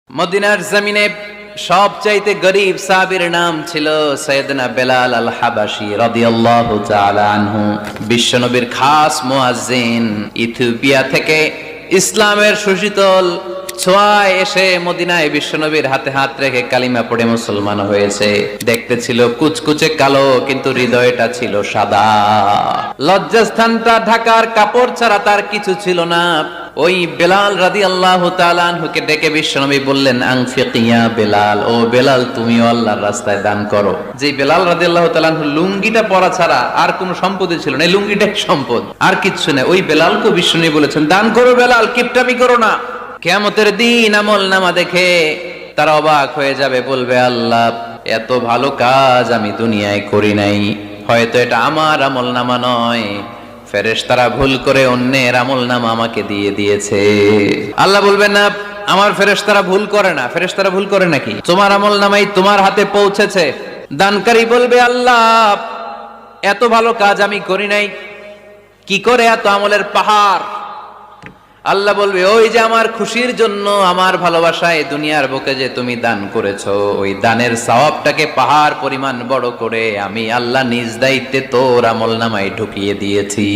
মদিনার জমিনে সবচাইতে গরীব সাহাবীর নাম ছিল সাইয়েদনা বেলাল আল হাবাশী রাদিয়াল্লাহু তাআলা আনহু। বিশ্বনবীর খাস মুয়াজ্জিন, ইথিওপিয়া থেকে ইসলামের সুশীতল ছোঁয়ায় এসে মদিনায় বিশ্বনবীর হাতে হাত রেখে কালিমা পড়ে মুসলমান হয়েছে। দেখতে ছিল কুচকুচে কালো, কিন্তু হৃদয়টা ছিল সাদা। লজ্জাস্থানটা ঢাকার কাপড় ছাড়া তার কিছু ছিল না। ওই বেলাল রাদিয়াল্লাহু তাআলা আনহুকে ডেকে বিশ্বনবী বললেন, আনফিক ইয়া বেলাল, ও বেলাল তুমিও আল্লাহর রাস্তায় দান করো। যে বেলাল রাদিয়াল্লাহু তাআলা আনহু লুঙ্গিটা পরা ছাড়া আর কোনো সম্পদই ছিল না, এই লুঙ্গিটাই সম্পদ, আর কিচ্ছু নেই। ওই বেলালকে বিশ্বনবী বলেছেন, দান করো বেলাল, কিপটামি করো না। কিয়ামতের দিন আমল নামা দেখে তারা অবাক হয়ে যাবে, বলবে আল্লাহ এত ভালো কাজ আমি দুনিয়ায় করি নাই, হয়তো এটা আমার আমল নামা নয়, ফেরেশতারা ভুল করে অন্যের আমল নামা আমাকে দিয়ে দিয়েছে। আল্লাহ বলবেন না, আমার ফেরেশতারা ভুল করে না। ফেরেশতারা ভুল করে নাকি? তোমার আমল নামাই তোমার হাতে পৌঁছেছে। দানকারী বলবে, আল্লাহ এত ভালো কাজ আমি করি নাই, কি করে এত আমলের পাহাড়? আল্লাহ বলবে, ওই যে আমার খুশির জন্য, আমার ভালোবাসায় দুনিয়ার বুকে যে তুমি দান করেছো, ওই দানের সওয়াবটাকে পাহাড় পরিমাণ বড় করে আমি আল্লাহ নিজ দায়িত্বে তোর আমল নামায় ঢুকিয়ে দিয়েছি।